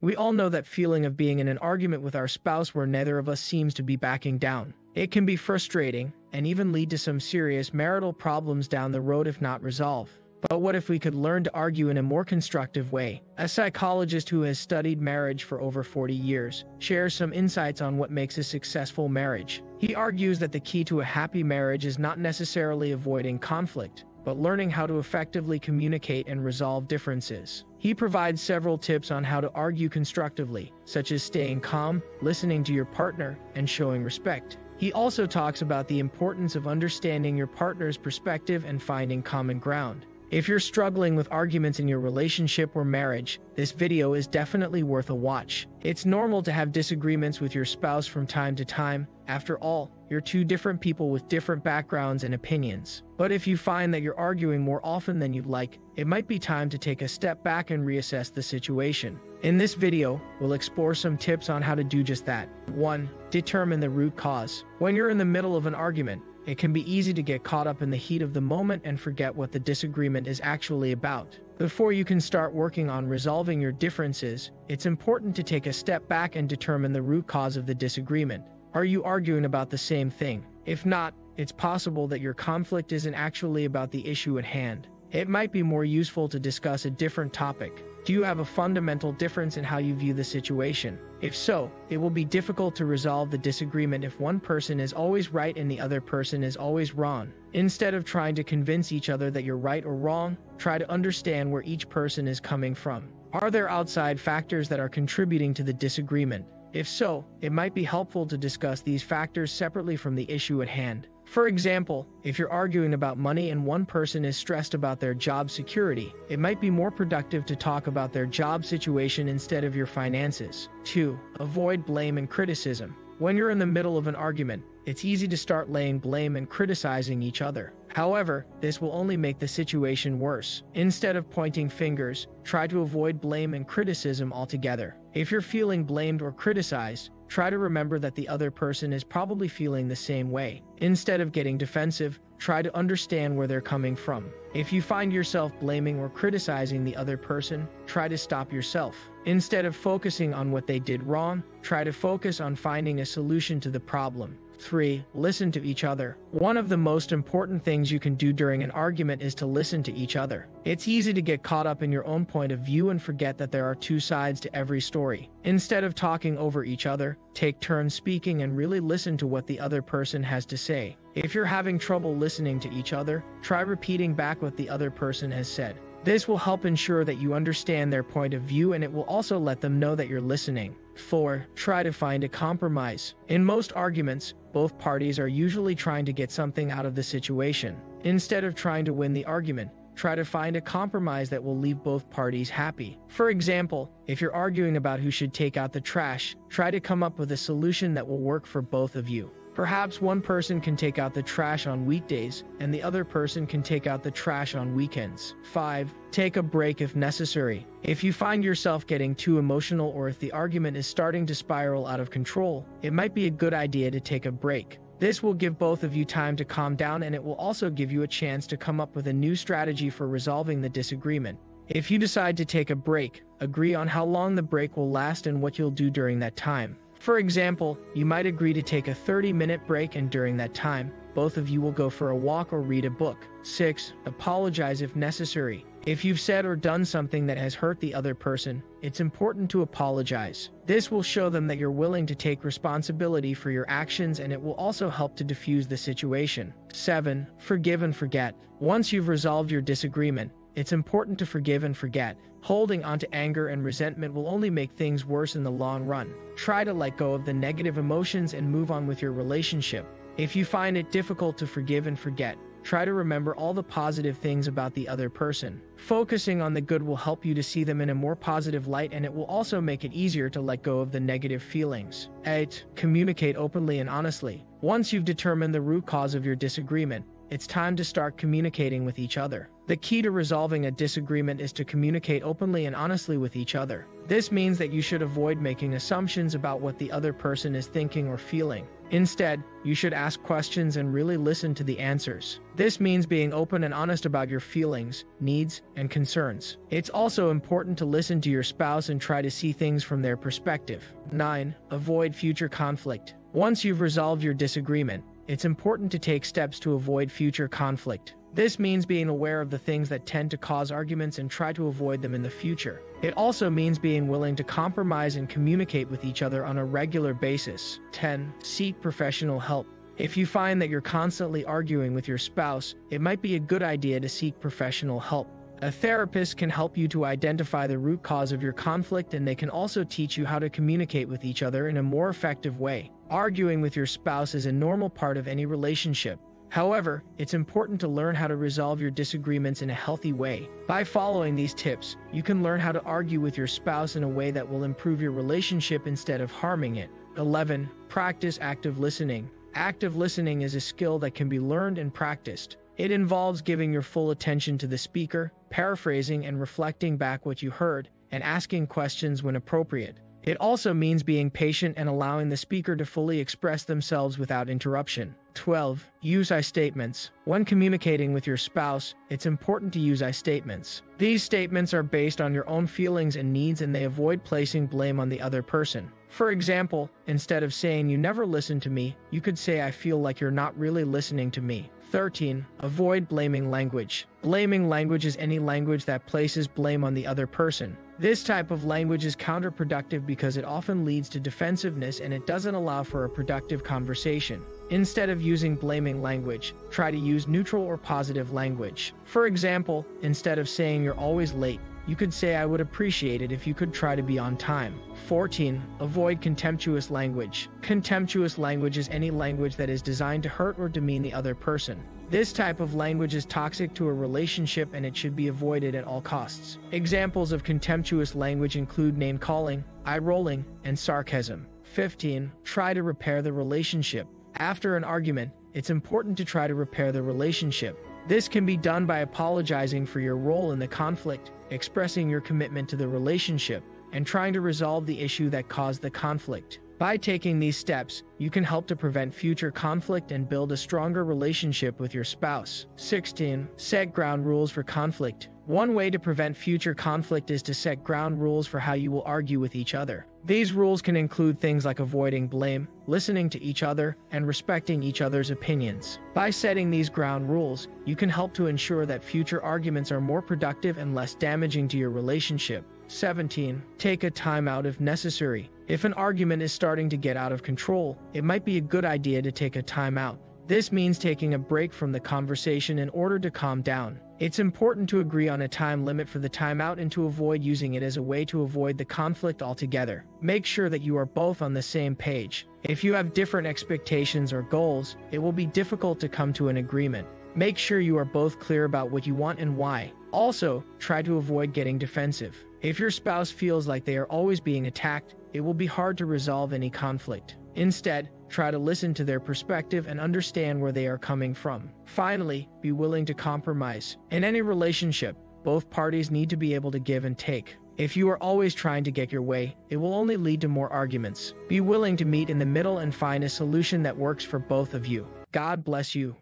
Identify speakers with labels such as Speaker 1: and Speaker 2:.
Speaker 1: We all know that feeling of being in an argument with our spouse where neither of us seems to be backing down. It can be frustrating and even lead to some serious marital problems down the road if not resolved. But what if we could learn to argue in a more constructive way? A psychologist who has studied marriage for over 40 years shares some insights on what makes a successful marriage. He argues that the key to a happy marriage is not necessarily avoiding conflict, but learning how to effectively communicate and resolve differences. He provides several tips on how to argue constructively, such as staying calm, listening to your partner, and showing respect. He also talks about the importance of understanding your partner's perspective and finding common ground. If you're struggling with arguments in your relationship or marriage, this video is definitely worth a watch. It's normal to have disagreements with your spouse from time to time. After all, you're two different people with different backgrounds and opinions. But if you find that you're arguing more often than you'd like, it might be time to take a step back and reassess the situation. In this video, we'll explore some tips on how to do just that. 1. Determine the root cause. When you're in the middle of an argument, it can be easy to get caught up in the heat of the moment and forget what the disagreement is actually about. Before you can start working on resolving your differences, it's important to take a step back and determine the root cause of the disagreement. Are you arguing about the same thing? If not, it's possible that your conflict isn't actually about the issue at hand. It might be more useful to discuss a different topic. Do you have a fundamental difference in how you view the situation? If so, it will be difficult to resolve the disagreement if one person is always right and the other person is always wrong. Instead of trying to convince each other that you're right or wrong, try to understand where each person is coming from. Are there outside factors that are contributing to the disagreement? If so, it might be helpful to discuss these factors separately from the issue at hand. For example, if you're arguing about money and one person is stressed about their job security, it might be more productive to talk about their job situation instead of your finances. 2. Avoid blame and criticism. When you're in the middle of an argument, it's easy to start laying blame and criticizing each other. However, this will only make the situation worse. Instead of pointing fingers, try to avoid blame and criticism altogether. If you're feeling blamed or criticized, try to remember that the other person is probably feeling the same way. Instead of getting defensive, try to understand where they're coming from. If you find yourself blaming or criticizing the other person, try to stop yourself. Instead of focusing on what they did wrong, try to focus on finding a solution to the problem. 3. Listen to each other. One of the most important things you can do during an argument is to listen to each other. It's easy to get caught up in your own point of view and forget that there are two sides to every story. Instead of talking over each other, take turns speaking and really listen to what the other person has to say. If you're having trouble listening to each other, try repeating back what the other person has said. This will help ensure that you understand their point of view, and it will also let them know that you're listening. 4. Try to find a compromise. In most arguments, both parties are usually trying to get something out of the situation. Instead of trying to win the argument, try to find a compromise that will leave both parties happy. For example, if you're arguing about who should take out the trash, try to come up with a solution that will work for both of you. Perhaps one person can take out the trash on weekdays, and the other person can take out the trash on weekends. 5. Take a break if necessary. If you find yourself getting too emotional or if the argument is starting to spiral out of control, it might be a good idea to take a break. This will give both of you time to calm down, and it will also give you a chance to come up with a new strategy for resolving the disagreement. If you decide to take a break, agree on how long the break will last and what you'll do during that time. For example, you might agree to take a 30-minute break, and during that time, both of you will go for a walk or read a book. 6. Apologize if necessary. If you've said or done something that has hurt the other person, it's important to apologize. This will show them that you're willing to take responsibility for your actions, and it will also help to diffuse the situation. 7. Forgive and forget. Once you've resolved your disagreement, it's important to forgive and forget. Holding onto anger and resentment will only make things worse in the long run. Try to let go of the negative emotions and move on with your relationship. If you find it difficult to forgive and forget, try to remember all the positive things about the other person. Focusing on the good will help you to see them in a more positive light, and it will also make it easier to let go of the negative feelings. 8. Communicate openly and honestly. Once you've determined the root cause of your disagreement, it's time to start communicating with each other. The key to resolving a disagreement is to communicate openly and honestly with each other. This means that you should avoid making assumptions about what the other person is thinking or feeling. Instead, you should ask questions and really listen to the answers. This means being open and honest about your feelings, needs, and concerns. It's also important to listen to your spouse and try to see things from their perspective. 9. Avoid future conflict. Once you've resolved your disagreement, it's important to take steps to avoid future conflict. This means being aware of the things that tend to cause arguments and try to avoid them in the future. It also means being willing to compromise and communicate with each other on a regular basis. 10. Seek professional help. If you find that you're constantly arguing with your spouse, it might be a good idea to seek professional help. A therapist can help you to identify the root cause of your conflict, and they can also teach you how to communicate with each other in a more effective way. Arguing with your spouse is a normal part of any relationship. However, it's important to learn how to resolve your disagreements in a healthy way. By following these tips, you can learn how to argue with your spouse in a way that will improve your relationship instead of harming it. 11. Practice active listening. Active listening is a skill that can be learned and practiced. It involves giving your full attention to the speaker, paraphrasing and reflecting back what you heard, and asking questions when appropriate. It also means being patient and allowing the speaker to fully express themselves without interruption. 12. Use I statements. When communicating with your spouse, it's important to use I statements. These statements are based on your own feelings and needs, and they avoid placing blame on the other person. For example, instead of saying "you never listen to me," you could say "I feel like you're not really listening to me." 13. Avoid blaming language. Blaming language is any language that places blame on the other person. This type of language is counterproductive because it often leads to defensiveness and it doesn't allow for a productive conversation. Instead of using blaming language, try to use neutral or positive language. For example, instead of saying "you're always late," you could say "I would appreciate it if you could try to be on time." 14. Avoid contemptuous language. Contemptuous language is any language that is designed to hurt or demean the other person. This type of language is toxic to a relationship and it should be avoided at all costs. Examples of contemptuous language include name-calling, eye-rolling, and sarcasm. 15. Try to repair the relationship. After an argument, it's important to try to repair the relationship. This can be done by apologizing for your role in the conflict, expressing your commitment to the relationship, and trying to resolve the issue that caused the conflict. By taking these steps, you can help to prevent future conflict and build a stronger relationship with your spouse. 16. Set ground rules for conflict. One way to prevent future conflict is to set ground rules for how you will argue with each other. These rules can include things like avoiding blame, listening to each other, and respecting each other's opinions. By setting these ground rules, you can help to ensure that future arguments are more productive and less damaging to your relationship. 17. Take a timeout if necessary. If an argument is starting to get out of control, it might be a good idea to take a timeout. This means taking a break from the conversation in order to calm down. It's important to agree on a time limit for the timeout and to avoid using it as a way to avoid the conflict altogether. Make sure that you are both on the same page. If you have different expectations or goals, it will be difficult to come to an agreement. Make sure you are both clear about what you want and why. Also, try to avoid getting defensive. If your spouse feels like they are always being attacked, it will be hard to resolve any conflict. Instead, try to listen to their perspective and understand where they are coming from. Finally, be willing to compromise. In any relationship, both parties need to be able to give and take. If you are always trying to get your way, it will only lead to more arguments. Be willing to meet in the middle and find a solution that works for both of you. God bless you.